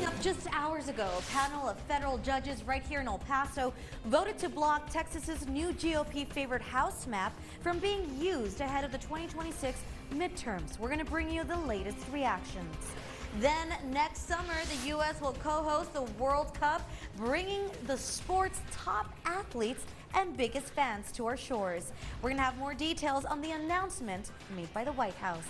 Coming up just hours ago, a panel of federal judges right here in El Paso voted to block Texas's new GOP favored House map from being used ahead of the 2026 midterms. We're going to bring you the latest reactions. Then next summer, the U.S. will co-host the World Cup, bringing the sport's top athletes and biggest fans to our shores. We're going to have more details on the announcement made by the White House.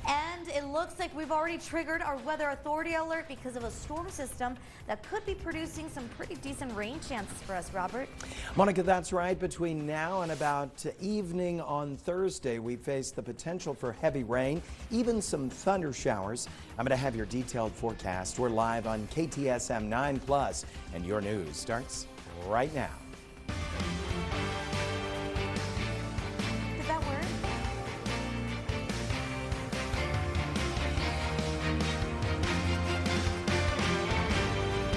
And it looks like we've already triggered our weather authority alert because of a storm system that could be producing some pretty decent rain chances for us, Robert. Monica, that's right. Between now and about evening on Thursday, we face the potential for heavy rain, even some thunder showers. I'm going to have your detailed forecast. We're live on KTSM 9+, and your news starts right now. Did that work?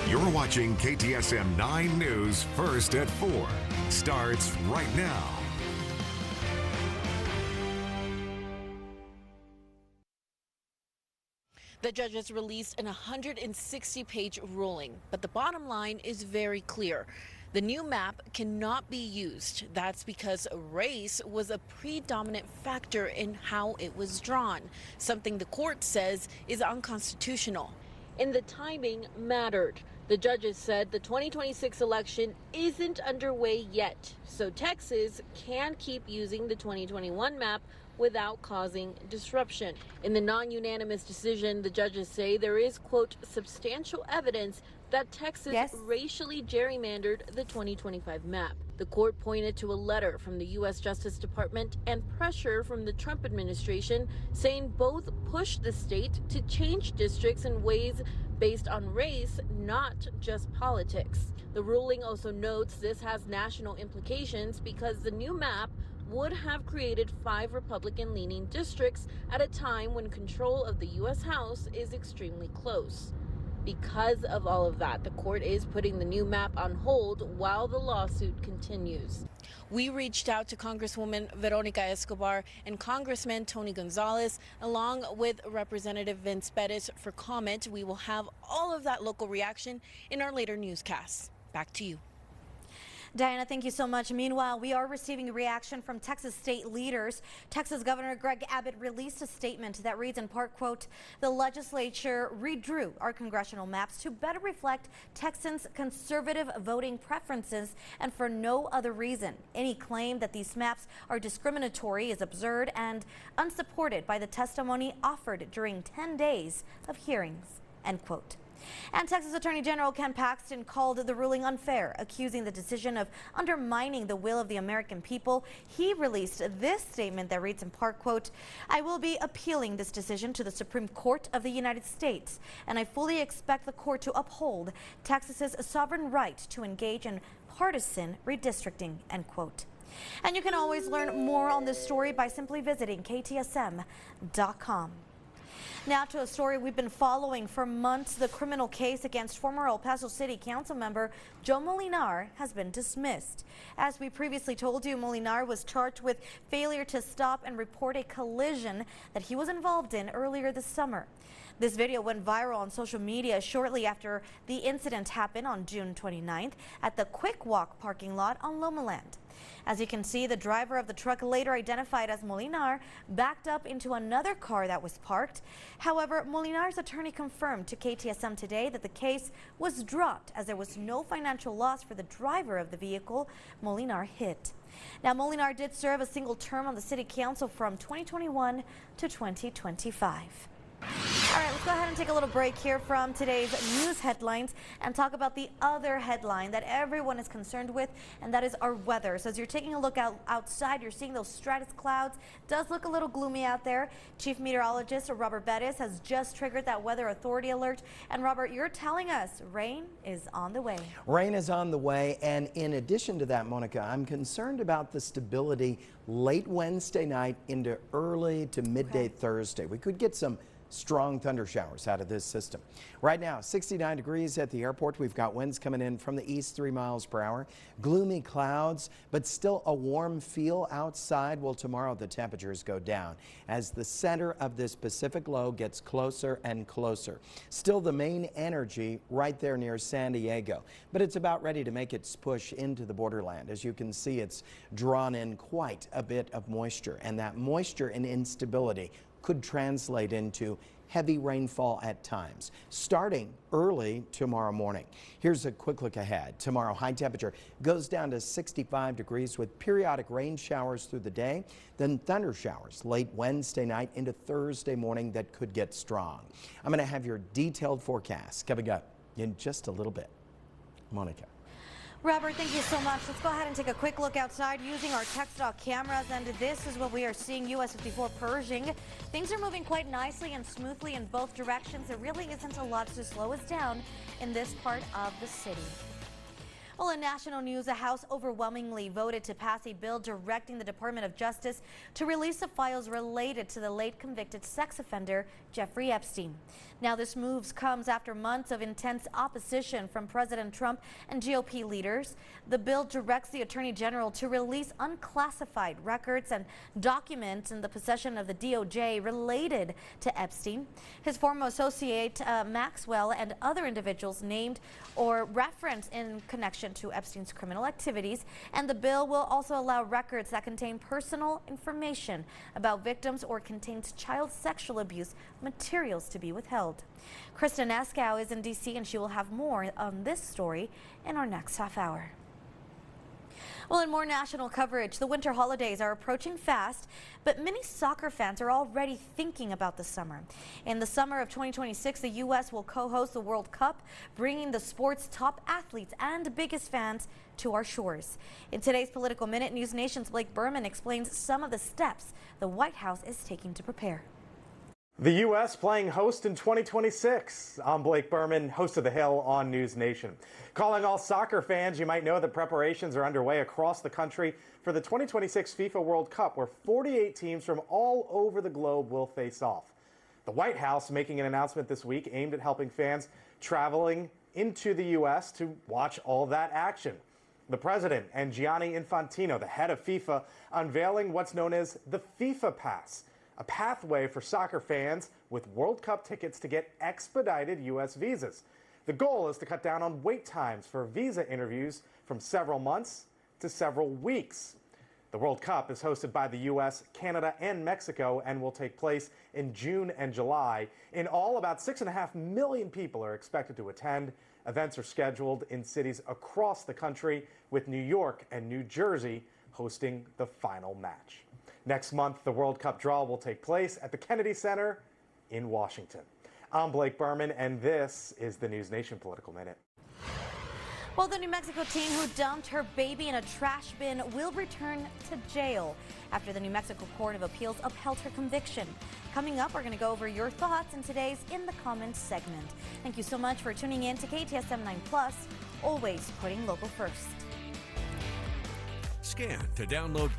You're watching KTSM 9 News First at 4. Starts right now. The judges released an 160-page ruling, but the bottom line is very clear. The new map cannot be used. That's because race was a predominant factor in how it was drawn, something the court says is unconstitutional. And the timing mattered. The judges said the 2026 election isn't underway yet, so Texas can keep using the 2021 map without causing disruption. In the non-unanimous decision, the judges say there is, quote, substantial evidence that Texas racially gerrymandered the 2025 map. The court pointed to a letter from the U.S. Justice Department and pressure from the Trump administration saying both pushed the state to change districts in ways based on race, not just politics. The ruling also notes this has national implications because the new map would have created 5 Republican-leaning districts at a time when control of the U.S. House is extremely close. Because of all of that, the court is putting the new map on hold while the lawsuit continues. We reached out to Congresswoman Veronica Escobar and Congressman Tony Gonzalez, along with Representative Vince Perez for comment. We will have all of that local reaction in our later newscasts. Back to you. Diana, thank you so much. Meanwhile, we are receiving a reaction from Texas state leaders. Texas Governor Greg Abbott released a statement that reads in part, quote, the legislature redrew our congressional maps to better reflect Texans' conservative voting preferences and for no other reason. Any claim that these maps are discriminatory is absurd and unsupported by the testimony offered during 10 days of hearings, end quote. And Texas Attorney General Ken Paxton called the ruling unfair, accusing the decision of undermining the will of the American people. He released this statement that reads in part, quote, I will be appealing this decision to the Supreme Court of the United States, and I fully expect the court to uphold Texas's sovereign right to engage in partisan redistricting, end quote. And you can always learn more on this story by simply visiting KTSM.com. Now to a story we've been following for months. The criminal case against former El Paso City Council member Joe Molinar has been dismissed. As we previously told you, Molinar was charged with failure to stop and report a collision that he was involved in earlier this summer. This video went viral on social media shortly after the incident happened on June 29th at the Quick Walk parking lot on Lomaland. As you can see, the driver of the truck, later identified as Molinar, backed up into another car that was parked. However, Molinar's attorney confirmed to KTSM today that the case was dropped as there was no financial loss for the driver of the vehicle Molinar hit. Now, Molinar did serve a single term on the city council from 2021 to 2025. All right, let's go ahead and take a little break here from today's news headlines and talk about the other headline that everyone is concerned with, and that is our weather. So as you're taking a look outside, you're seeing those stratus clouds. Does look a little gloomy out there. Chief Meteorologist Robert Perez has just triggered that weather authority alert. And Robert, you're telling us rain is on the way. Rain is on the way, and in addition to that, Monica, I'm concerned about the stability late Wednesday night into early to midday Thursday. We could get some strong thunder showers out of this system. Right now, 69 degrees at the airport. We've got winds coming in from the east 3 miles per hour. Gloomy clouds, but still a warm feel outside. Well, tomorrow the temperatures go down as the center of this Pacific low gets closer and closer. Still the main energy right there near San Diego, but it's about ready to make its push into the borderland. As you can see, it's drawn in quite a bit of moisture, and that moisture and instability could translate into heavy rainfall at times, starting early tomorrow morning. Here's a quick look ahead. Tomorrow, high temperature goes down to 65 degrees with periodic rain showers through the day, then thunder showers late Wednesday night into Thursday morning that could get strong. I'm going to have your detailed forecast coming up in just a little bit. Monica. Robert, thank you so much. Let's go ahead and take a quick look outside using our tech stock cameras, and this is what we are seeing. US 54 Pershing. Things are moving quite nicely and smoothly in both directions. There really isn't a lot to slow us down in this part of the city. Well, in national news, the House overwhelmingly voted to pass a bill directing the Department of Justice to release the files related to the late convicted sex offender Jeffrey Epstein. Now, this move comes after months of intense opposition from President Trump and GOP leaders. The bill directs the Attorney General to release unclassified records and documents in the possession of the DOJ related to Epstein, his former associate Maxwell, and other individuals named or referenced in connection to Epstein's criminal activities. And the bill will also allow records that contain personal information about victims or contains child sexual abuse materials to be withheld. Kristen Askow is in D.C. and she will have more on this story in our next half hour. Well, in more national coverage, the winter holidays are approaching fast, but many soccer fans are already thinking about the summer. In the summer of 2026, the U.S. will co-host the World Cup, bringing the sport's top athletes and biggest fans to our shores. In today's Political Minute, News Nation's Blake Berman explains some of the steps the White House is taking to prepare. The U.S. playing host in 2026. I'm Blake Berman, host of The Hill on News Nation. Calling all soccer fans, you might know that preparations are underway across the country for the 2026 FIFA World Cup, where 48 teams from all over the globe will face off. The White House making an announcement this week aimed at helping fans traveling into the U.S. to watch all that action. The president and Gianni Infantino, the head of FIFA, unveiling what's known as the FIFA Pass, a pathway for soccer fans with World Cup tickets to get expedited U.S. visas. The goal is to cut down on wait times for visa interviews from several months to several weeks. The World Cup is hosted by the U.S., Canada, and Mexico and will take place in June and July. In all, about 6.5 million people are expected to attend. Events are scheduled in cities across the country, with New York and New Jersey hosting the final match. Next month, the World Cup draw will take place at the Kennedy Center in Washington. I'm Blake Berman, and this is the News Nation Political Minute. Well, the New Mexico teen who dumped her baby in a trash bin will return to jail after the New Mexico Court of Appeals upheld her conviction. Coming up, we're going to go over your thoughts in today's In the Comments segment. Thank you so much for tuning in to KTSM 9+, always putting local first. Scan to download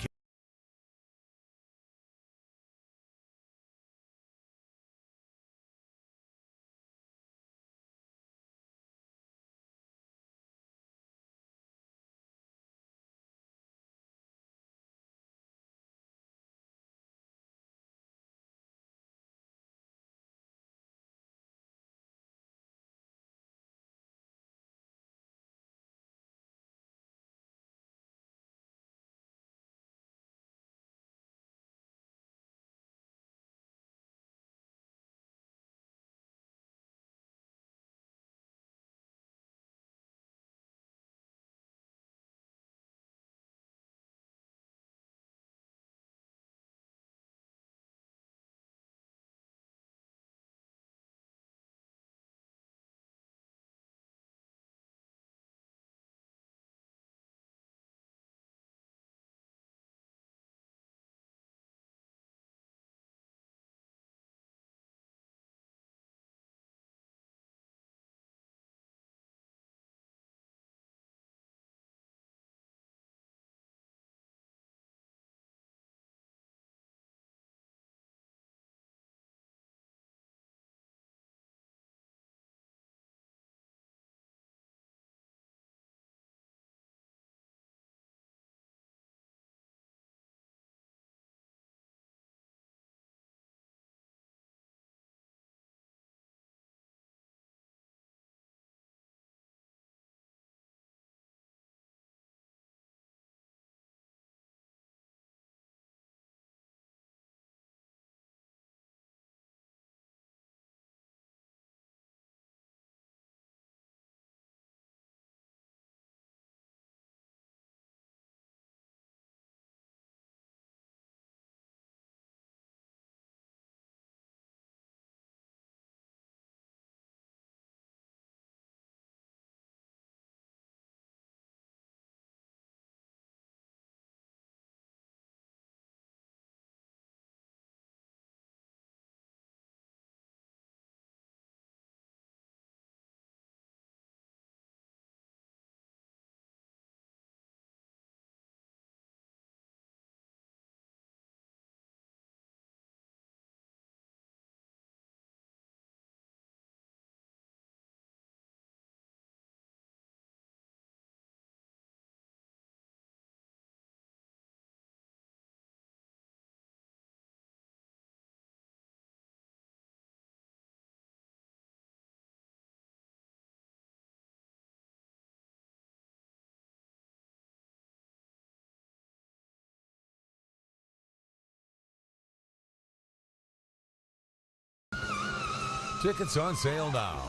Tickets on sale now.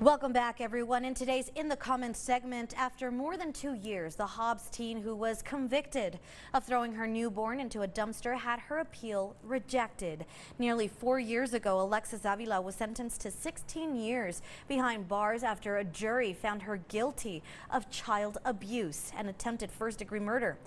Welcome back, everyone. In today's In the Comments segment, after more than 2 years, the Hobbs teen who was convicted of throwing her newborn into a dumpster had her appeal rejected. Nearly 4 years ago, Alexis Avila was sentenced to 16 years behind bars after a jury found her guilty of child abuse and attempted first-degree murder.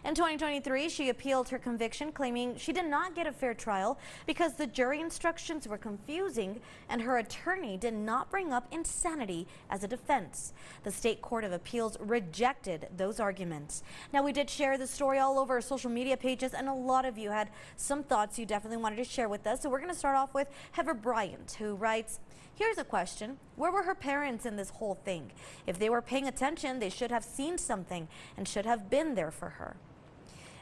In 2023, she appealed her conviction, claiming she did not get a fair trial because the jury instructions were confusing and her attorney did not bring up insanity as a defense. The State Court of Appeals rejected those arguments. Now, we did share the story all over our social media pages, and a lot of you had some thoughts you definitely wanted to share with us. So we're going to start off with Heather Bryant, who writes, here's a question. Where were her parents in this whole thing? If they were paying attention, they should have seen something and should have been there for her.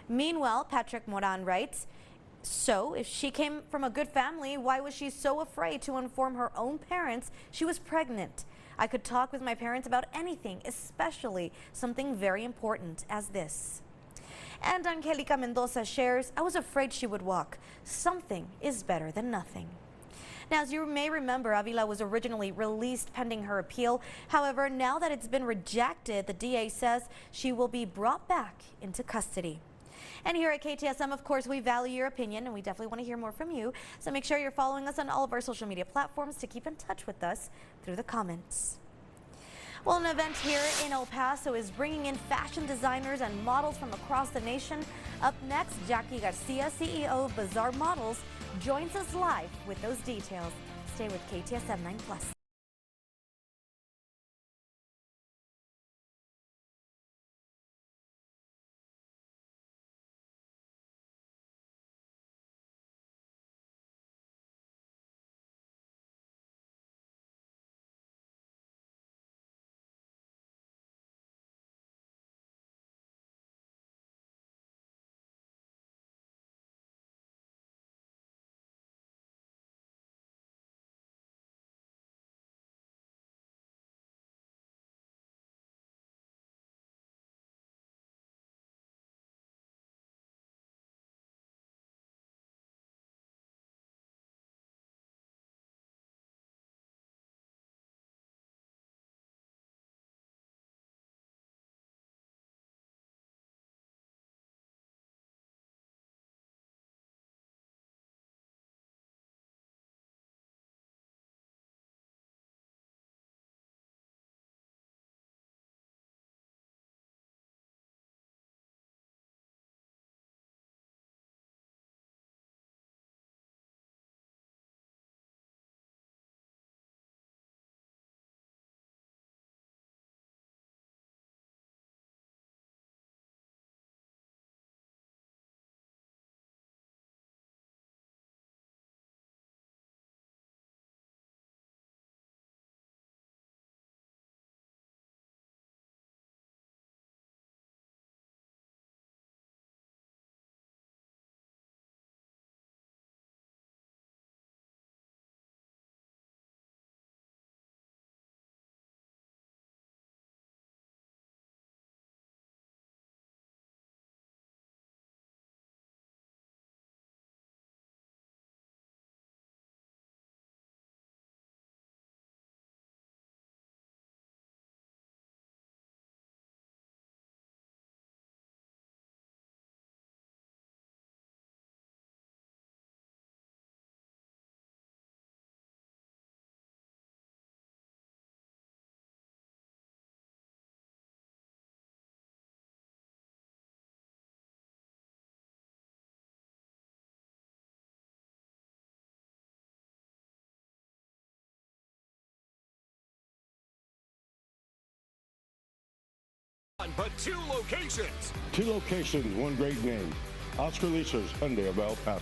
Meanwhile, Patrick Moran writes, so if she came from a good family, why was she so afraid to inform her own parents she was pregnant? I could talk with my parents about anything, especially something very important as this. And Angelica Mendoza shares, I was afraid she would walk. Something is better than nothing. Now, as you may remember, Avila was originally released pending her appeal. However, now that it's been rejected, the DA says she will be brought back into custody. And here at KTSM, of course, we value your opinion and we definitely want to hear more from you. So make sure you're following us on all of our social media platforms to keep in touch with us through the comments. Well, an event here in El Paso is bringing in fashion designers and models from across the nation. Up next, Jackie Garcia, CEO of Bazaar Models, joins us live with those details. Stay with KTSM 9+. But two locations. Two locations, one great name. Oscar Leaser's Hyundai of El Paso.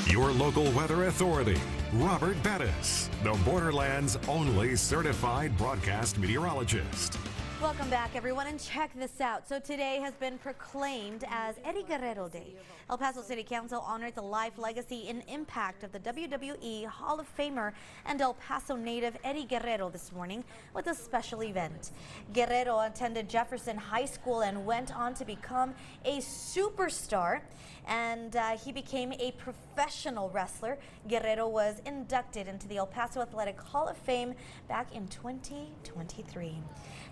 Your local weather authority, Robert Bettis, the Borderland's only certified broadcast meteorologist. Welcome back, everyone, and check this out. So today has been proclaimed as Eddie Guerrero Day. El Paso City Council honored the life, legacy, and impact of the WWE Hall of Famer and El Paso native Eddie Guerrero this morning with a special event. Guerrero attended Jefferson High School and went on to become a superstar, and he became a professional wrestler. Guerrero was inducted into the El Paso Athletic Hall of Fame back in 2023.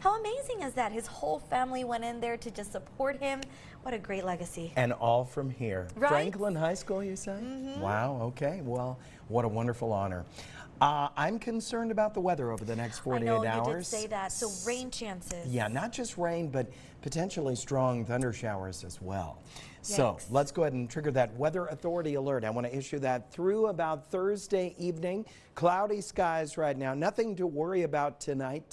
How amazing is that? His whole family went in there to just support him. What a great legacy. And all from here. Right? Franklin High School, you say? Wow, okay. Well, what a wonderful honor. I'm concerned about the weather over the next 48 hours. I know, you did say that. So rain chances. Yeah, not just rain, but potentially strong thunder showers as well. Yikes. So let's go ahead and trigger that weather authority alert. I want to issue that through about Thursday evening. Cloudy skies right now. Nothing to worry about tonight.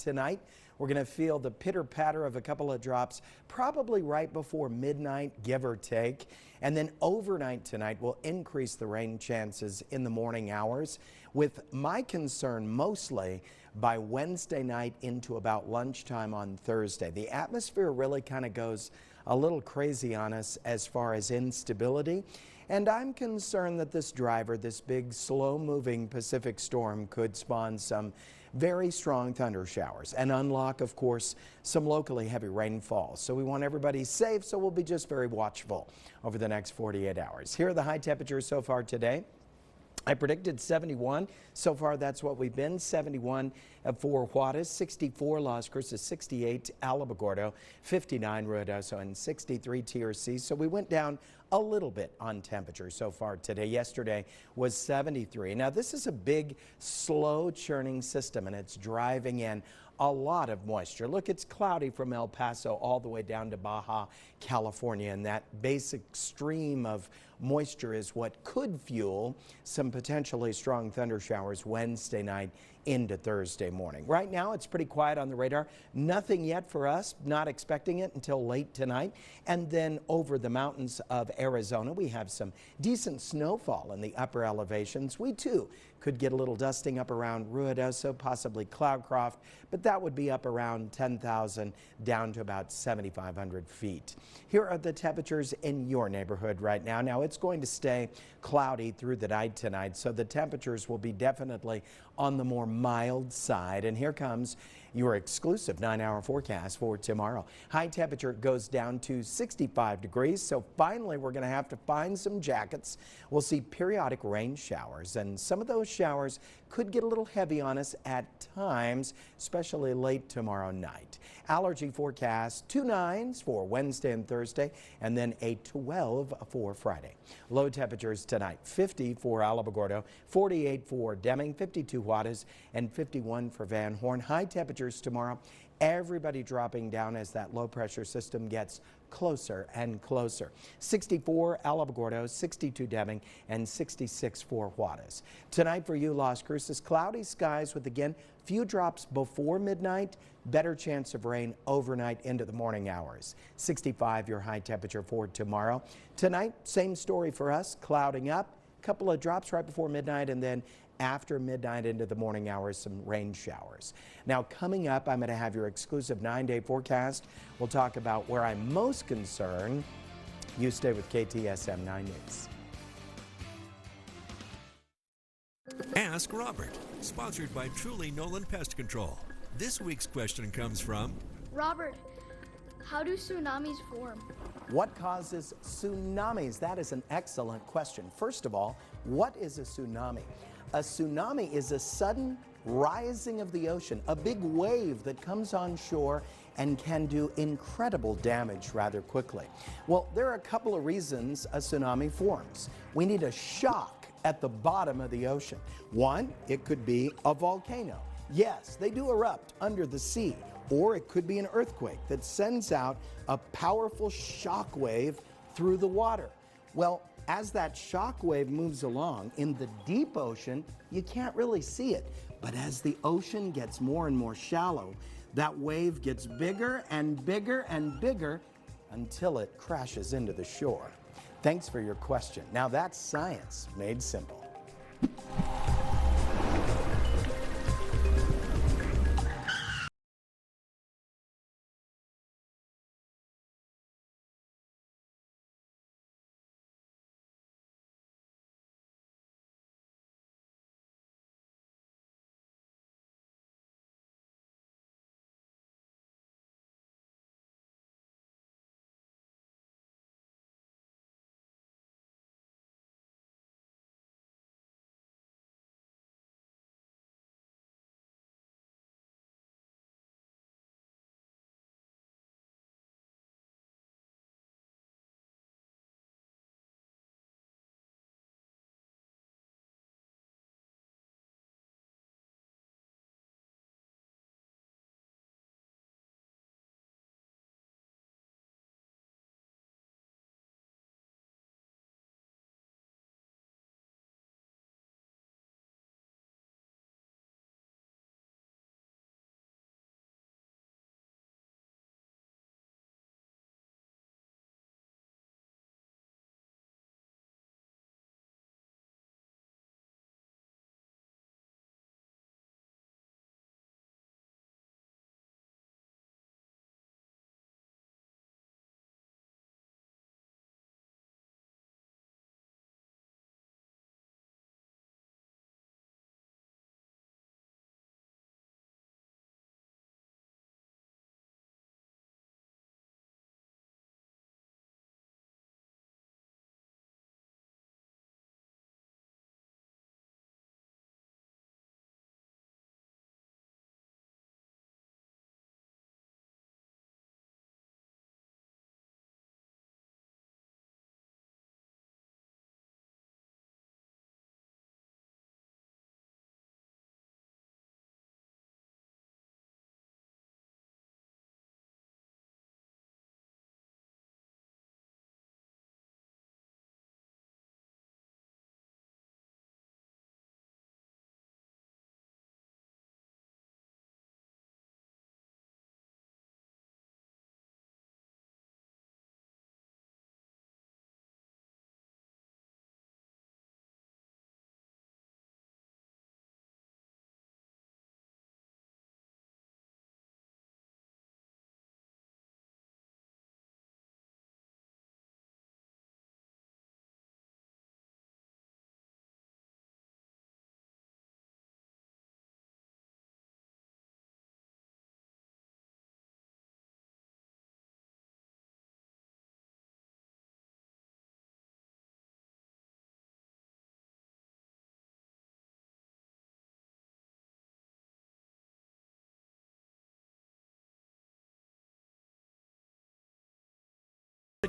We're going to feel the pitter-patter of a couple of drops probably right before midnight, give or take. And then overnight tonight will increase the rain chances in the morning hours, with my concern mostly by Wednesday night into about lunchtime on Thursday. The atmosphere really kind of goes a little crazy on us as far as instability. And I'm concerned that this driver, this big slow-moving Pacific storm, could spawn some very strong thunder showers and unlock, of course, some locally heavy rainfall. So we want everybody safe, so we'll be just very watchful over the next 48 hours. Here are the high temperatures so far today. I predicted 71. So far, that's what we've been. 71 for Juarez, 64 Las Cruces, 68 Alamogordo, 59 Ruidoso, and 63 TRC. So we went down a little bit on temperature so far today. Yesterday was 73. Now, this is a big, slow churning system, and it's driving in a lot of moisture. Look, it's cloudy from El Paso all the way down to Baja California, and that basic stream of moisture is what could fuel some potentially strong thunder showers Wednesday night into Thursday morning. Right now, it's pretty quiet on the radar. Nothing yet for us, not expecting it until late tonight. And then over the mountains of Arizona, we have some decent snowfall in the upper elevations. We too could get a little dusting up around Ruidoso, possibly Cloudcroft, but that would be up around 10,000 down to about 7,500 feet. Here are the temperatures in your neighborhood right now. Now, it's going to stay cloudy through the night tonight, so the temperatures will be definitely on the more mild side. And here comes your exclusive 9-hour forecast for tomorrow. High temperature goes down to 65 degrees, so finally we're going to have to find some jackets. We'll see periodic rain showers, and some of those showers could get a little heavy on us at times, especially late tomorrow night. Allergy forecast 2 9s for Wednesday and Thursday, and then a 12 for Friday. Low temperatures tonight, 50 for Alamogordo, 48 for Deming, 52 Juarez, and 51 for Van Horn. High temperatures tomorrow, everybody dropping down as that low pressure system gets closer and closer. 64 Alamogordo, 62 Deming, and 66 for Juarez. Tonight for you, Las Cruces, cloudy skies with, again, few drops before midnight, better chance of rain overnight into the morning hours. 65 your high temperature for tomorrow. Tonight, same story for us, clouding up, couple of drops right before midnight, and then after midnight into the morning hours, some rain showers. Now, coming up, I'm going to have your exclusive 9-day forecast. We'll talk about where I'm most concerned. You stay with KTSM 9 News. Ask Robert, sponsored by Truly Nolan Pest Control. This week's question comes from Robert. How do tsunamis form? What causes tsunamis? That is an excellent question. First of all, what is a tsunami? A tsunami is a sudden rising of the ocean, a big wave that comes on shore and can do incredible damage rather quickly. Well, there are a couple of reasons a tsunami forms. We need a shock at the bottom of the ocean. One, it could be a volcano. Yes, they do erupt under the sea. Or it could be an earthquake that sends out a powerful shock wave through the water. Well, as that shock wave moves along in the deep ocean, you can't really see it. But as the ocean gets more and more shallow, that wave gets bigger and bigger and bigger until it crashes into the shore. Thanks for your question. Now that's science made simple.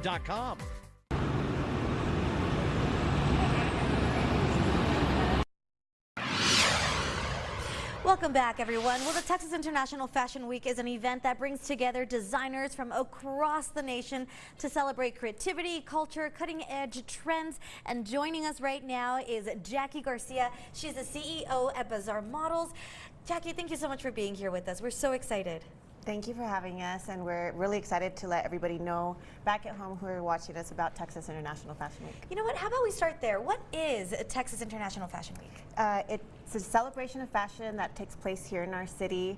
media.com. Welcome back, everyone. Well, the Texas International Fashion Week is an event that brings together designers from across the nation to celebrate creativity, culture, cutting-edge trends. And joining us right now is Jackie Garcia. She's the CEO at Bazaar Models. Jackie, thank you so much for being here with us. We're so excited. Thank you for having us, and we're really excited to let everybody know back at home who are watching us about Texas International Fashion Week. You know what? How about we start there? What is Texas International Fashion Week? It's a celebration of fashion that takes place here in our city.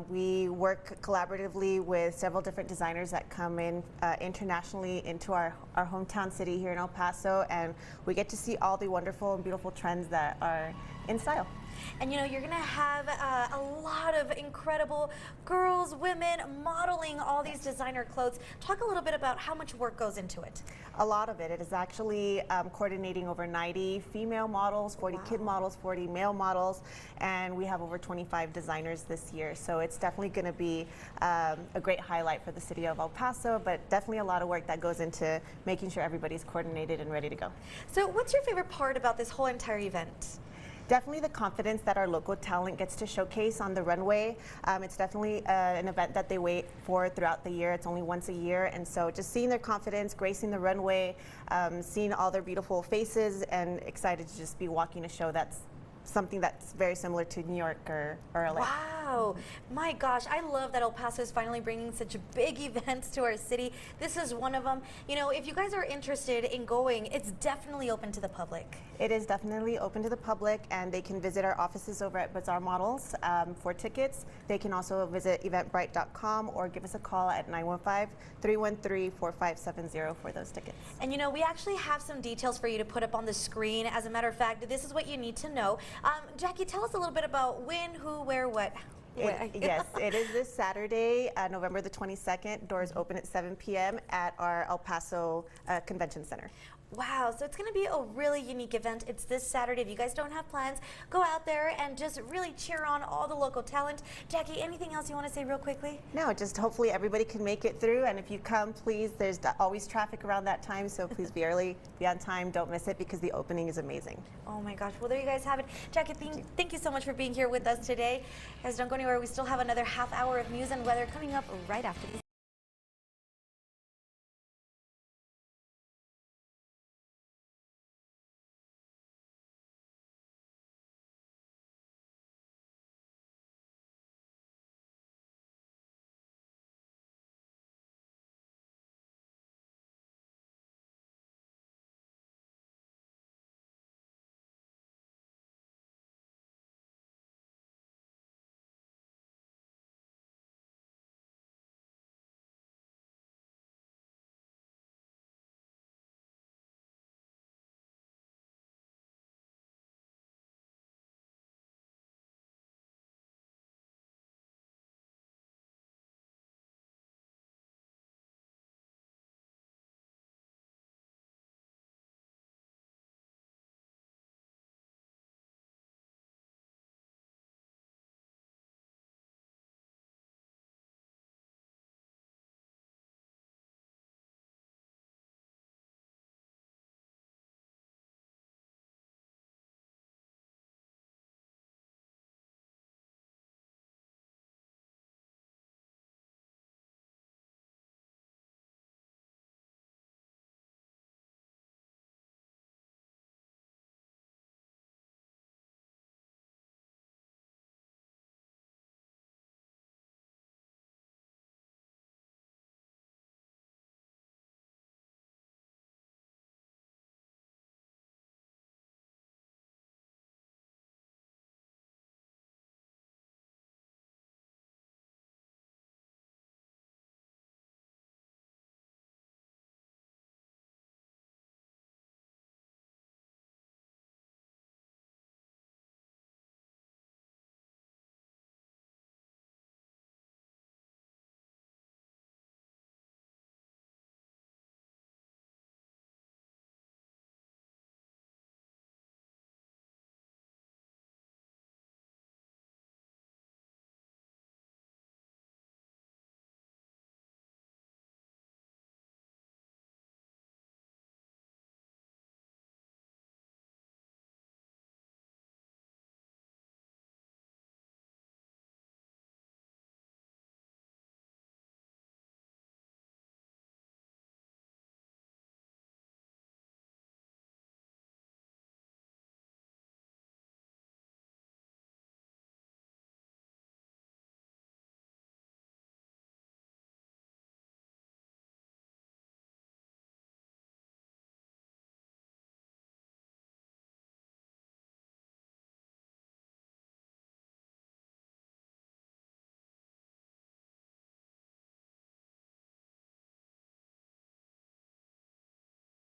We work collaboratively with several different designers that come in internationally into our hometown city here in El Paso, and we get to see all the wonderful and beautiful trends that are in style. And you know, you're gonna have a lot of incredible girls, women modeling all these designer clothes. Talk a little bit about how much work goes into it. A lot of it. It is actually coordinating over 90 female models, 40 kid models, 40 male models, and we have over 25 designers this year. So it's definitely going to be a great highlight for the city of El Paso, but definitely a lot of work that goes into making sure everybody's coordinated and ready to go. So what's your favorite part about this whole entire event? Definitely the confidence that our local talent gets to showcase on the runway. It's definitely an event that they wait for throughout the year. It's only once a year, and so just seeing their confidence, gracing the runway, seeing all their beautiful faces, and excited to just be walking a show that's something that's very similar to New York or LA. Wow, my gosh, I love that El Paso is finally bringing such big events to our city. This is one of them. You know, if you guys are interested in going, it's definitely open to the public. It is definitely open to the public, and they can visit our offices over at Bazaar Models for tickets. They can also visit eventbrite.com or give us a call at 915-313-4570 for those tickets. And you know, we actually have some details for you to put up on the screen. As a matter of fact, this is what you need to know. Jackie, tell us a little bit about when, who, where, what. Yes, it is this Saturday, November the 22nd. Doors open at 7 p.m. at our El Paso Convention Center. Wow, so it's going to be a really unique event. It's this Saturday. If you guys don't have plans, go out there and just really cheer on all the local talent. Jackie, anything else you want to say real quickly? No, just hopefully everybody can make it through, and if you come, please, there's always traffic around that time, so please be early, be on time, don't miss it, because the opening is amazing. Oh my gosh, well there you guys have it. Jackie, thank you so much for being here with us today. Guys, don't go anywhere. We still have another half hour of news and weather coming up right after these.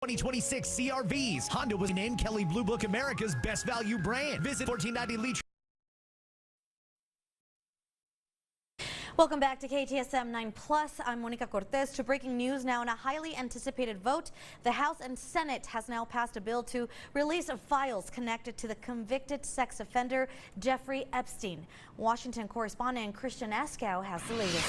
2026 CRVs. Honda was named Kelley Blue Book America's best value brand. Visit 1490 Lee. Welcome back to KTSM 9 Plus. I'm Monica Cortez. To breaking news now. In a highly anticipated vote, the House and Senate has now passed a bill to release files connected to the convicted sex offender Jeffrey Epstein. Washington correspondent Christian Escow has the latest.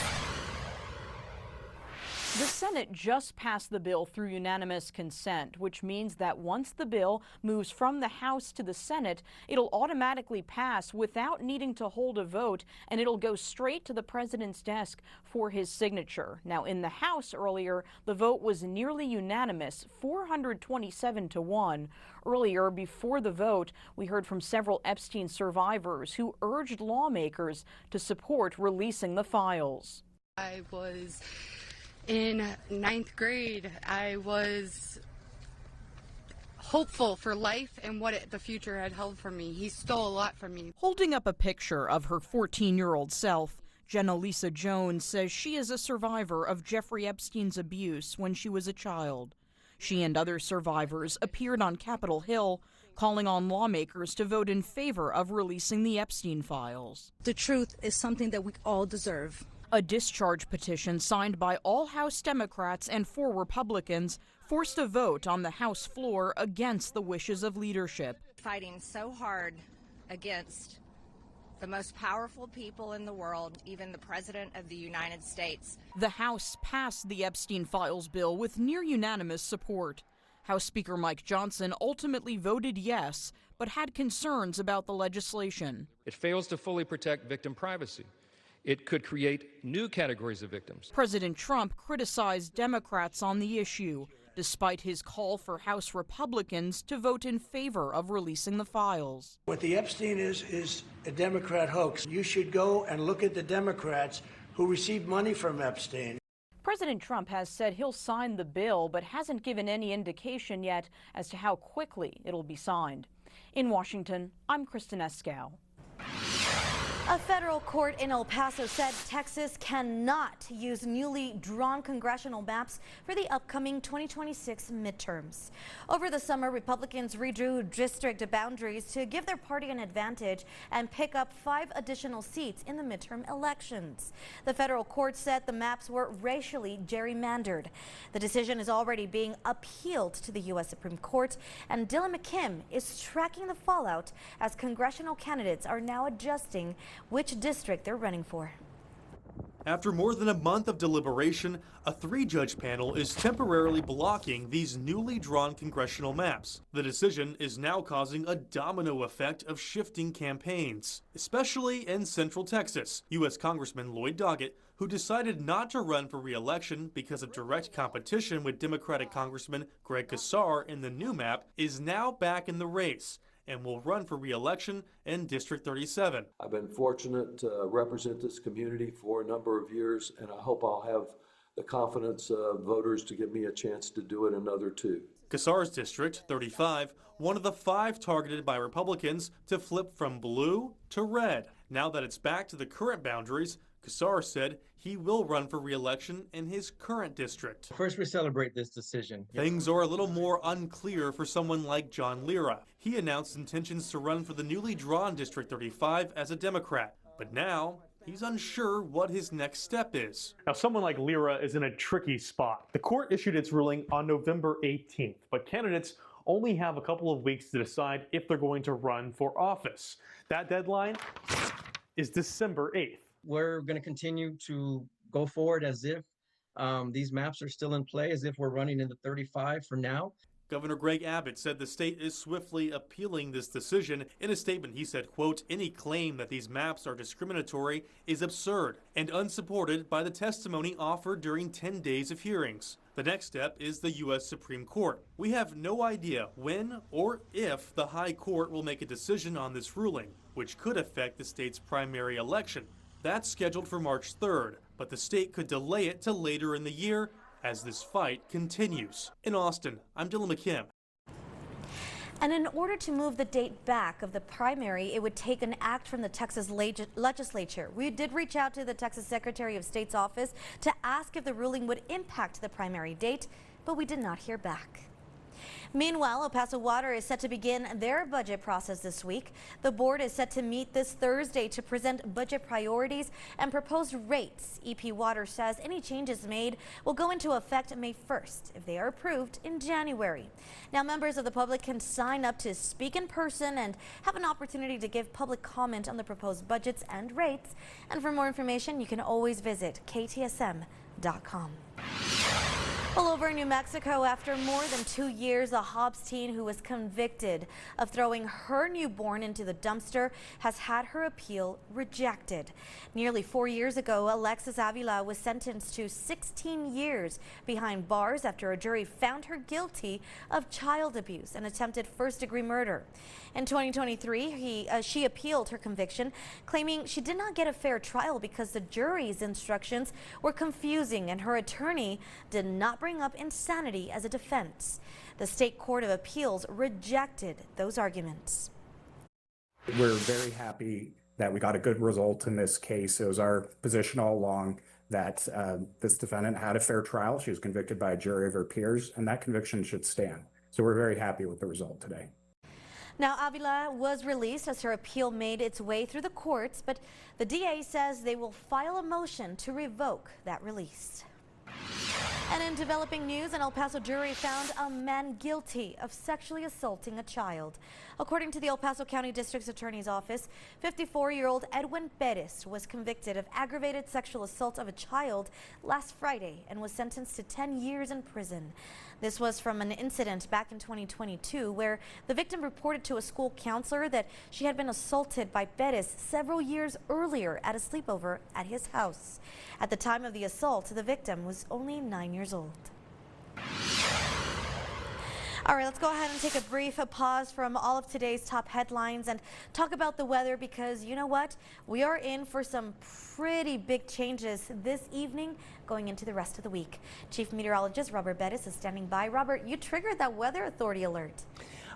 The Senate just passed the bill through unanimous consent, which means that once the bill moves from the House to the Senate, it'll automatically pass without needing to hold a vote, and it'll go straight to the president's desk for his signature. Now, in the House earlier, the vote was nearly unanimous, 427-1. Earlier, before the vote, we heard from several Epstein survivors who urged lawmakers to support releasing the files. I was in 9th grade. I was hopeful for life and what the future had held for me. He stole a lot from me. Holding up a picture of her 14-year-old self, Jenna Lisa Jones says she is a survivor of Jeffrey Epstein's abuse when she was a child. She and other survivors appeared on Capitol Hill, calling on lawmakers to vote in favor of releasing the Epstein files. The truth is something that we all deserve. A discharge petition signed by all House Democrats and 4 Republicans forced a vote on the House floor against the wishes of leadership. Fighting so hard against the most powerful people in the world, even the President of the United States. The House passed the Epstein files bill with near unanimous support. House Speaker Mike Johnson ultimately voted yes, but had concerns about the legislation. It fails to fully protect victim privacy. It could create new categories of victims. President Trump criticized Democrats on the issue, despite his call for House Republicans to vote in favor of releasing the files. What the Epstein is a Democrat hoax. You should go and look at the Democrats who received money from Epstein. President Trump has said he'll sign the bill, but hasn't given any indication yet as to how quickly it'll be signed. In Washington, I'm Kristen Escow. A federal court in El Paso said Texas cannot use newly drawn congressional maps for the upcoming 2026 midterms. Over the summer, Republicans redrew district boundaries to give their party an advantage and pick up 5 additional seats in the midterm elections. The federal court said the maps were racially gerrymandered. The decision is already being appealed to the U.S. Supreme Court, and Dylan McKim is tracking the fallout as congressional candidates are now adjusting which district they're running for. After more than a month of deliberation, a 3-judge panel is temporarily blocking these newly drawn congressional maps. The decision is now causing a domino effect of shifting campaigns, especially in Central Texas. U.S. Congressman Lloyd Doggett, who decided not to run for re-election because of direct competition with Democratic Congressman Greg Casar in the new map, is now back in the race and will run for re-election in District 37. I've been fortunate to represent this community for a number of years, and I hope I'll have the confidence of voters to give me a chance to do it another 2. Casar's District 35, one of the 5 targeted by Republicans to flip from blue to red. Now that it's back to the current boundaries, Casar said he will run for re-election in his current district. First, we celebrate this decision. Things are a little more unclear for someone like John Lira. He announced intentions to run for the newly drawn District 35 as a Democrat, but now he's unsure what his next step is. Now, someone like Lira is in a tricky spot. The court issued its ruling on November 18th, but candidates only have a couple of weeks to decide if they're going to run for office. That deadline is December 8th. We're going to continue to go forward as if these maps are still in play, as if we're running in the 35 for now. Governor Greg Abbott said the state is swiftly appealing this decision. In a statement, he said, quote, "Any claim that these maps are discriminatory is absurd and unsupported by the testimony offered during 10 days of hearings." The next step is the U.S. Supreme Court. We have no idea when or if the High Court will make a decision on this ruling, which could affect the state's primary election. That's scheduled for March 3rd, but the state could delay it to later in the year as this fight continues. In Austin, I'm Dylan McKim. And in order to move the date back of the primary, it would take an act from the Texas legislature. We did reach out to the Texas Secretary of State's office to ask if the ruling would impact the primary date, but we did not hear back. Meanwhile, El Paso Water is set to begin their budget process this week. The board is set to meet this Thursday to present budget priorities and proposed rates. EP Water says any changes made will go into effect May 1st if they are approved in January. Now, members of the public can sign up to speak in person and have an opportunity to give public comment on the proposed budgets and rates. And for more information, you can always visit KTSM.com. Well, over in New Mexico, after more than 2 years, a Hobbs teen who was convicted of throwing her newborn into the dumpster has had her appeal rejected. Nearly 4 years ago, Alexis Avila was sentenced to 16 years behind bars after a jury found her guilty of child abuse and attempted first-degree murder. In 2023, she appealed her conviction, claiming she did not get a fair trial because the jury's instructions were confusing and her attorney did not bring up insanity as a defense. The State Court of Appeals rejected those arguments. We're very happy that we got a good result in this case. It was our position all along that this defendant had a fair trial. She was convicted by a jury of her peers, and that conviction should stand. So we're very happy with the result today. Now, Avila was released as her appeal made its way through the courts, but the DA says they will file a motion to revoke that release. And in developing news, an El Paso jury found a man guilty of sexually assaulting a child. According to the El Paso County District Attorney's Office, 54-year-old Edwin Perez was convicted of aggravated sexual assault of a child last Friday and was sentenced to 10 years in prison. This was from an incident back in 2022 where the victim reported to a school counselor that she had been assaulted by Perez several years earlier at a sleepover at his house. At the time of the assault, the victim was only 9 years old. All right, let's go ahead and take a brief pause from all of today's top headlines and talk about the weather, because you know what? We are in for some pretty big changes this evening going into the rest of the week. Chief Meteorologist Robert Bettis is standing by. Robert, you triggered that weather authority alert.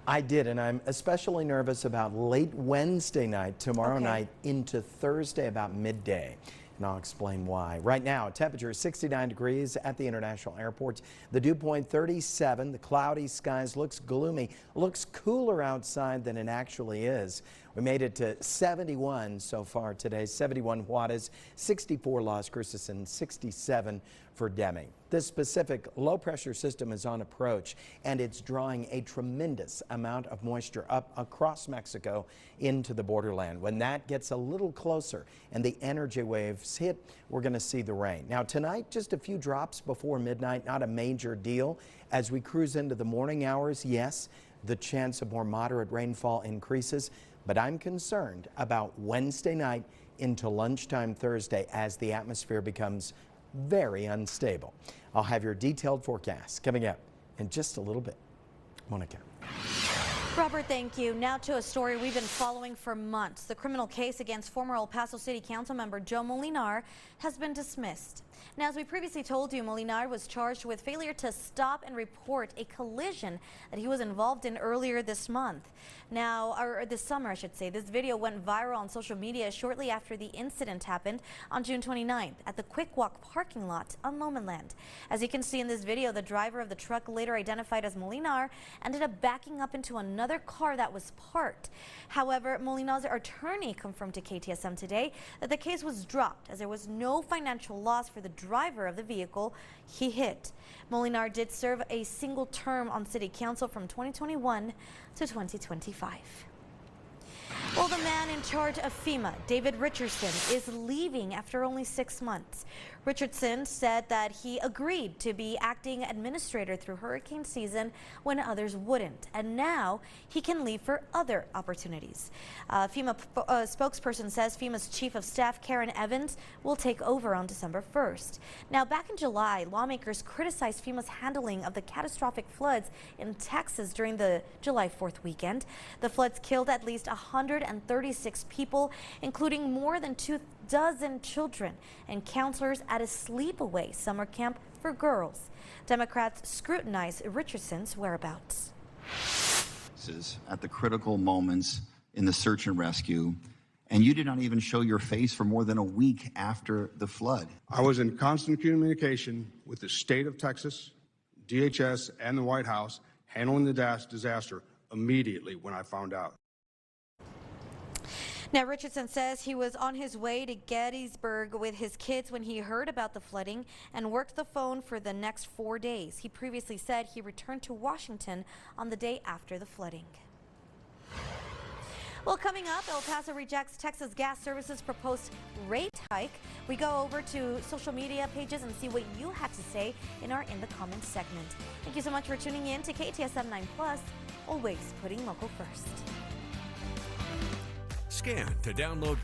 I did, and I'm especially nervous about late Wednesday night, tomorrow night into Thursday about midday. And I'll explain why. Right now, temperature is 69 degrees at the International Airport. The dew point 37. The cloudy skies looks gloomy. Looks cooler outside than it actually is. We made it to 71 so far today. 71 Juarez, 64 Las Cruces, and 67 for Demi. This specific low pressure system is on approach, and it's drawing a tremendous amount of moisture up across Mexico into the borderland. When that gets a little closer and the energy waves hit, we're going to see the rain. Now tonight, just a few drops before midnight, not a major deal. As we cruise into the morning hours, yes, the chance of more moderate rainfall increases, but I'm concerned about Wednesday night into lunchtime Thursday as the atmosphere becomes very unstable. I'll have your detailed forecast coming up in just a little bit. Monica. Robert, thank you. Now to a story we've been following for months. The criminal case against former El Paso City Council member Joe Molinar has been dismissed. Now, as we previously told you, Molinar was charged with failure to stop and report a collision that he was involved in earlier this month. Now, or this summer, I should say. This video went viral on social media shortly after the incident happened on June 29th at the Quick Walk parking lot on Lomanland. As you can see in this video, the driver of the truck, later identified as Molinar, ended up backing up into another car that was parked. However, Molinar's attorney confirmed to KTSM today that the case was dropped as there was no financial loss for the driver of the vehicle he hit. Molinar did serve a single term on city council from 2021 to 2025. Well, the man in charge of FEMA, David Richardson, is leaving after only 6 months. Richardson said that he agreed to be acting administrator through hurricane season when others wouldn't, and now he can leave for other opportunities. FEMA spokesperson says FEMA's chief of staff, Karen Evans, will take over on December 1st. Now, back in July, lawmakers criticized FEMA's handling of the catastrophic floods in Texas during the July 4th weekend. The floods killed at least 136 people, including more than 24 children and counselors at a sleepaway summer camp for girls. Democrats scrutinize Richardson's whereabouts. At the critical moments in the search and rescue, and you did not even show your face for more than a week after the flood. I was in constant communication with the state of Texas, DHS, and the White House handling the disaster immediately when I found out. Now, Richardson says he was on his way to Gettysburg with his kids when he heard about the flooding and worked the phone for the next 4 days. He previously said he returned to Washington on the day after the flooding. Well, coming up, El Paso rejects Texas Gas Service's proposed rate hike. We go over to social media pages and see what you have to say in our In the Comments segment. Thank you so much for tuning in to KTSM 9+, always putting local first. Scan to download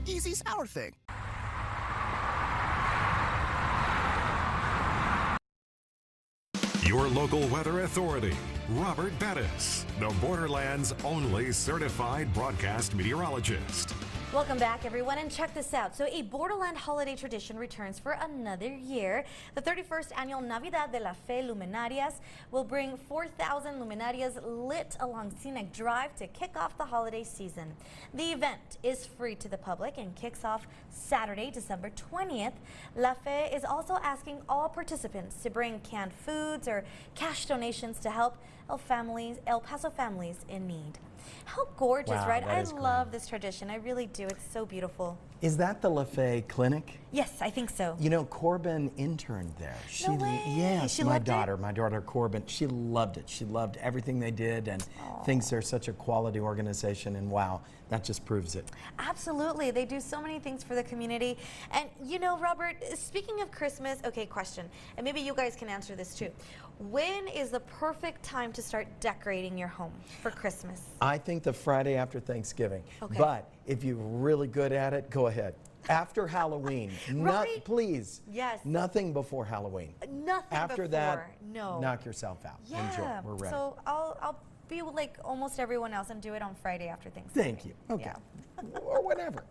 Easy sour thing. Your local weather authority, Robert Bettis, the Borderland's only certified broadcast meteorologist. Welcome back, everyone, and check this out. So a Borderland holiday tradition returns for another year. The 31st annual Navidad de la Fe Luminarias will bring 4,000 luminarias lit along Scenic Drive to kick off the holiday season. The event is free to the public and kicks off Saturday, December 20th. La Fe is also asking all participants to bring canned foods or cash donations to help El Paso families in need. How gorgeous, Wow, right? I that is love this tradition. I really do. It's so beautiful. Is that the LaFay Clinic? Yes, I think so. You know, Corbin interned there. No way. Yes, She my loved it? daughter Corbin, she loved it. She loved everything they did and thinks they're such a quality organization, and wow, that just proves it. Absolutely. They do so many things for the community. And you know, Robert, speaking of Christmas, okay, question, and maybe you guys can answer this too. When is the perfect time to start decorating your home for Christmas? I think the Friday after Thanksgiving. Okay. But If you're really good at it, go ahead. After Halloween, Right. please. Yes. Nothing before Halloween. Nothing After before. that, no. knock yourself out. Yeah. Enjoy. We're ready. So I'll be like almost everyone else and do it on Friday after Thanksgiving. Thank you. Okay. Yeah. Or whatever.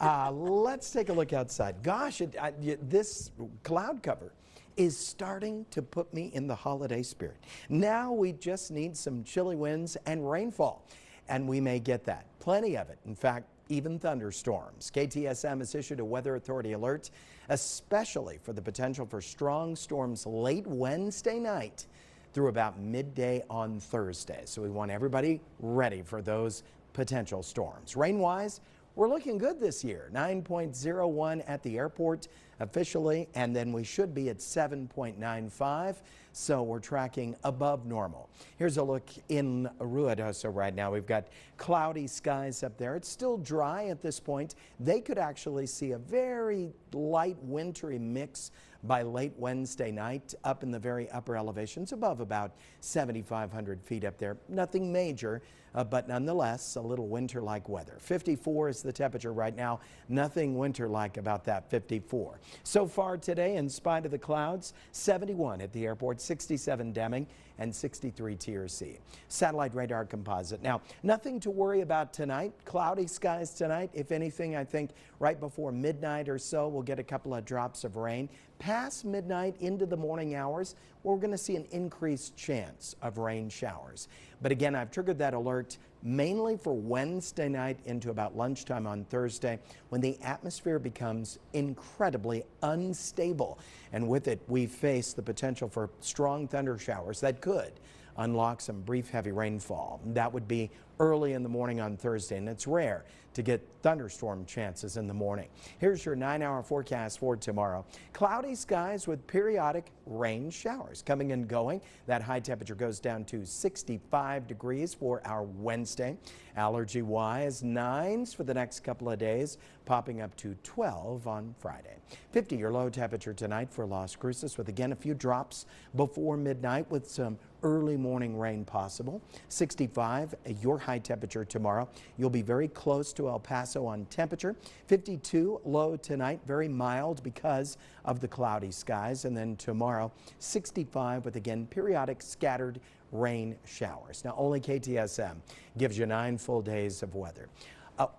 Let's take a look outside. Gosh, this cloud cover is starting to put me in the holiday spirit. Now we just need some chilly winds and rainfall, and we may get that. Plenty of it. In fact, even thunderstorms. KTSM has issued a weather authority alert, especially for the potential for strong storms late Wednesday night through about midday on Thursday. So we want everybody ready for those potential storms. Rain-wise, we're looking good this year. 9.01 at the airport officially, and then we should be at 7.95. So we're tracking above normal. Here's a look in Ruidoso right now. We've got cloudy skies up there. It's still dry at this point. They could actually see a very light wintry mix by late Wednesday night up in the very upper elevations above about 7,500 feet up there. Nothing major, but nonetheless a little winter-like weather. 54 is the temperature right now. Nothing winter-like about that 54. So far today, in spite of the clouds, 71 at the airport, 67 Deming, and 63 TRC. Satellite radar composite. Now, nothing to worry about tonight. Cloudy skies tonight. If anything, I think right before midnight or so, we'll get a couple of drops of rain. Past midnight into the morning hours, we're going to see an increased chance of rain showers. But again, I've triggered that alert mainly for Wednesday night into about lunchtime on Thursday, when the atmosphere becomes incredibly unstable. And with it, we face the potential for strong thunder showers that could unlock some brief heavy rainfall. That would be early in the morning on Thursday, and it's rare to get thunderstorm chances in the morning. Here's your 9-hour forecast for tomorrow. Cloudy skies with periodic rain showers coming and going. That high temperature goes down to 65 degrees for our Wednesday. Allergy-wise, 9s for the next couple of days, popping up to 12 on Friday. 50 your low temperature tonight for Las Cruces, with again a few drops before midnight with some early morning rain possible. 65 your high temperature tomorrow. You'll be very close to El Paso on temperature. 52 low tonight, very mild because of the cloudy skies. And then tomorrow, 65 with again periodic scattered rain showers. Now, only KTSM gives you 9 full days of weather.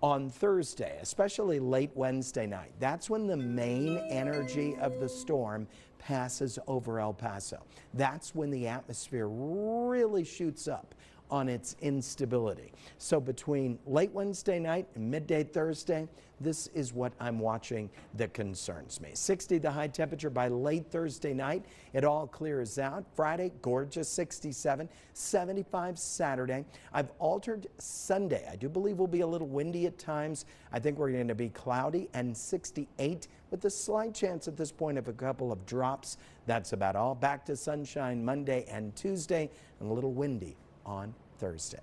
On Thursday, especially late Wednesday night, that's when the main energy of the storm passes over El Paso. That's when the atmosphere really shoots up on its instability. So between late Wednesday night and midday Thursday, this is what I'm watching that concerns me. 60 the high temperature by late Thursday night. It all clears out. Friday, gorgeous 67, 75 Saturday. I've altered Sunday. I do believe we'll be a little windy at times. I think we're going to be cloudy and 68 with a slight chance at this point of a couple of drops. That's about all. Back to sunshine Monday and Tuesday, and a little windy on Thursday.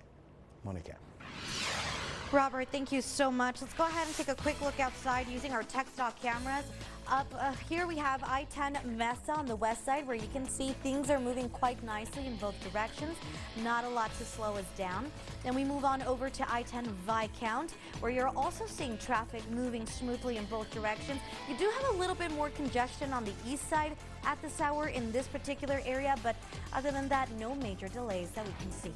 Monica. Robert, thank you so much. Let's go ahead and take a quick look outside using our tech stock cameras. Up here we have I-10 Mesa on the west side, where you can see things are moving quite nicely in both directions. Not a lot to slow us down. Then we move on over to I-10 Viscount, where you're also seeing traffic moving smoothly in both directions. You do have a little bit more congestion on the east side at this hour in this particular area, but other than that, no major delays that we can see.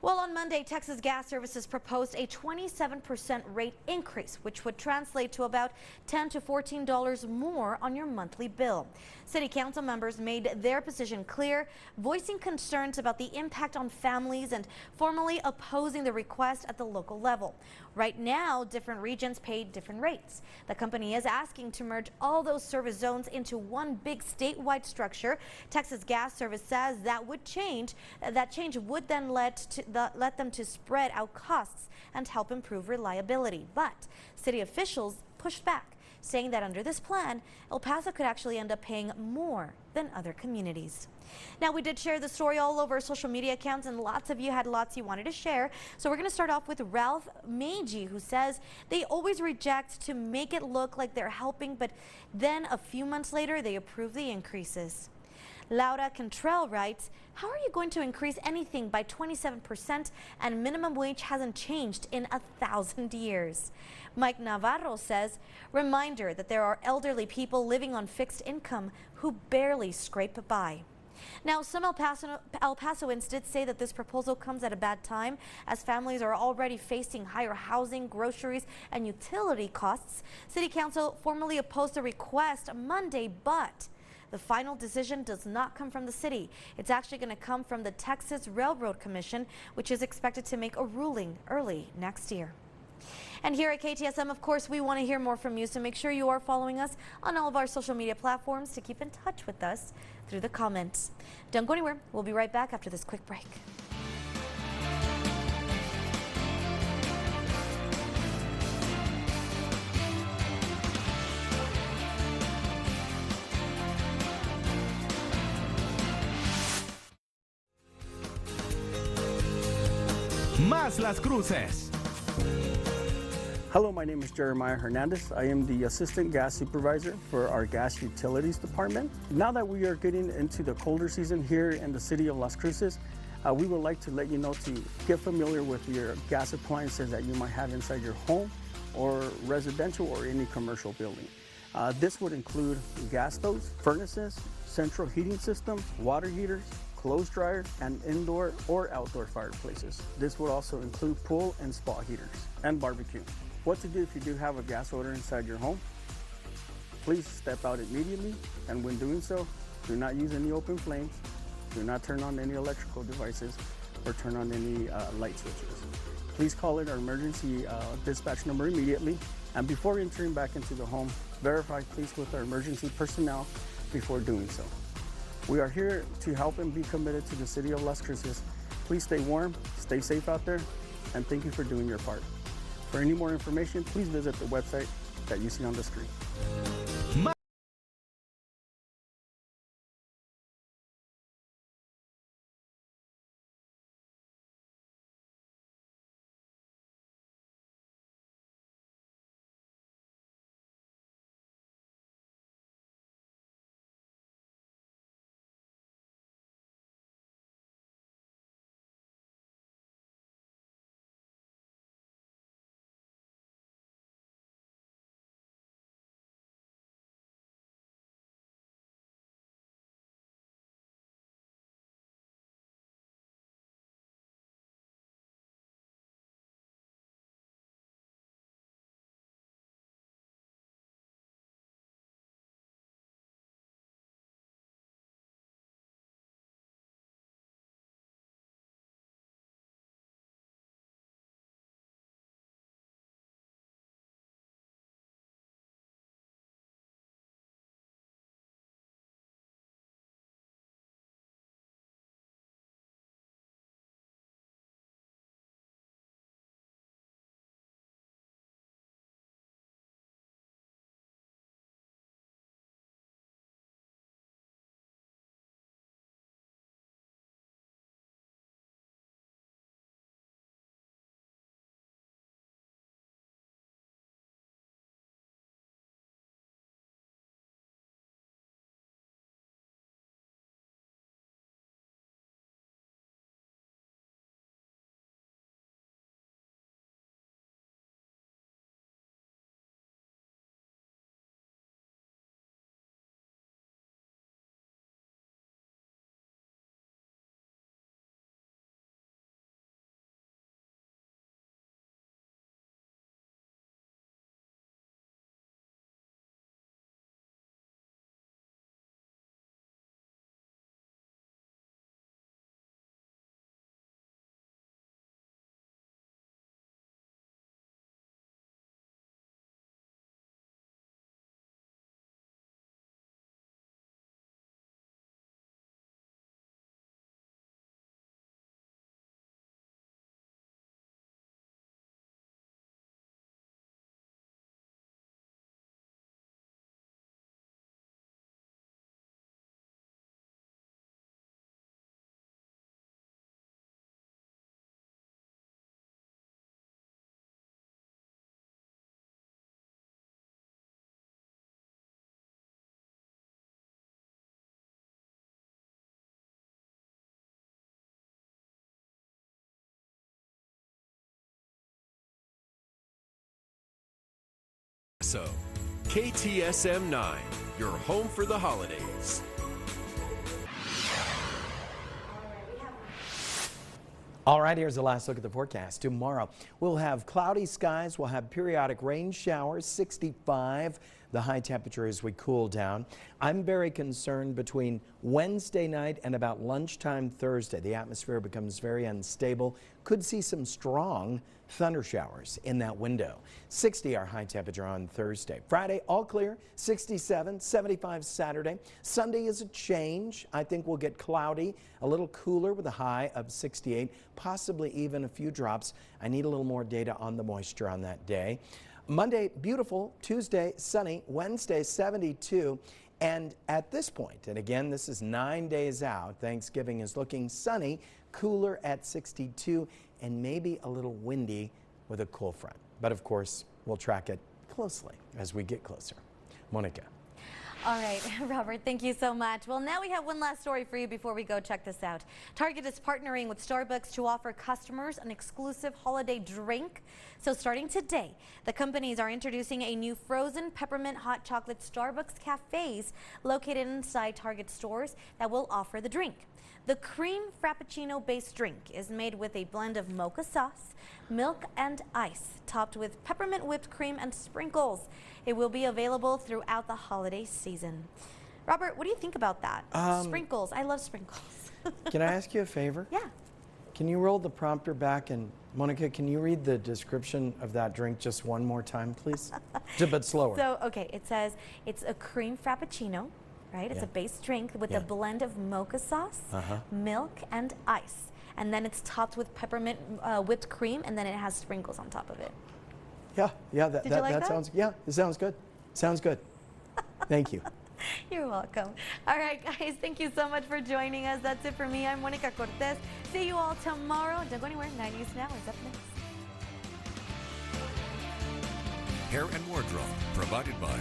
Well, on Monday, Texas Gas Services proposed a 27% rate increase, which would translate to about $10 to $14 more on your monthly bill. City Council members made their position clear, voicing concerns about the impact on families and formally opposing the request at the local level. Right now, different regions pay different rates. The company is asking to merge all those service zones into one big statewide structure. Texas Gas Service says that would change. That change would then let them to spread out costs and help improve reliability. But city officials pushed back, saying that under this plan, El Paso could actually end up paying more than other communities. Now, we did share the story all over social media accounts, and lots of you had lots you wanted to share. So we're going to start off with Ralph Meiji, who says they always reject to make it look like they're helping, but then a few months later, they approve the increases. Laura Cantrell writes, how are you going to increase anything by 27% and minimum wage hasn't changed in 1,000 years? Mike Navarro says, reminder that there are elderly people living on fixed income who barely scrape by. Now, some El Pasoans did say that this proposal comes at a bad time as families are already facing higher housing, groceries, and utility costs. City Council formally opposed the request Monday, but the final decision does not come from the city. It's actually going to come from the Texas Railroad Commission, which is expected to make a ruling early next year. And here at KTSM, of course, we want to hear more from you, so make sure you are following us on all of our social media platforms to keep in touch with us through the comments. Don't go anywhere. We'll be right back after this quick break. Más Las Cruces. Hello, my name is Jeremiah Hernandez. I am the Assistant Gas Supervisor for our Gas Utilities Department. Now that we are getting into the colder season here in the city of Las Cruces, we would like to let you know to get familiar with your gas appliances that you might have inside your home or residential or any commercial building. This would include gas stoves, furnaces, central heating system, water heaters, clothes dryers, and indoor or outdoor fireplaces. This would also include pool and spa heaters and barbecue. What to do if you do have a gas odor inside your home? Please step out immediately, and when doing so, do not use any open flames, do not turn on any electrical devices, or turn on any light switches. Please call our emergency dispatch number immediately, and before entering back into the home, verify please with our emergency personnel before doing so. We are here to help and be committed to the city of Las Cruces. Please stay warm, stay safe out there, and thank you for doing your part. For any more information, please visit the website that you see on the screen. so. KTSM 9, your home for the holidays. All right, here's the last look at the forecast. Tomorrow, we'll have cloudy skies. We'll have periodic rain showers, 65. The high temperature as we cool down. I'm very concerned between Wednesday night and about lunchtime Thursday. The atmosphere becomes very unstable. Could see some strong thunder showers in that window. 60 our high temperature on Thursday. Friday, all clear, 67, 75 Saturday. Sunday is a change. I think we'll get cloudy, a little cooler with a high of 68, possibly even a few drops. I need a little more data on the moisture on that day. Monday, beautiful. Tuesday, sunny. Wednesday, 72. And at this point, and again, this is 9 days out, Thanksgiving is looking sunny, cooler at 62, and maybe a little windy with a cool front. But of course, we'll track it closely as we get closer. Monica. All right, Robert, thank you so much. Well, now we have one last story for you before we go. Check this out. Target is partnering with Starbucks to offer customers an exclusive holiday drink. So starting today, the companies are introducing a new frozen peppermint hot chocolate Starbucks cafes located inside Target stores that will offer the drink. The cream frappuccino based drink is made with a blend of mocha sauce, milk and ice, topped with peppermint whipped cream and sprinkles. It will be available throughout the holiday season. Robert, what do you think about that? Sprinkles. I love sprinkles. Can I ask you a favor? Yeah. Can you roll the prompter back, and Monica, can you read the description of that drink just one more time, please? But slower. So, okay, it says it's a cream frappuccino, right? It's a base drink with a blend of mocha sauce, milk, and ice. And then it's topped with peppermint whipped cream, and then it has sprinkles on top of it. Yeah, that sounds, it sounds good. Sounds good. Thank you. You're welcome. All right, guys, thank you so much for joining us. That's it for me. I'm Monica Cortez. See you all tomorrow. Don't go anywhere. 9 News Now is up next. Hair and wardrobe provided by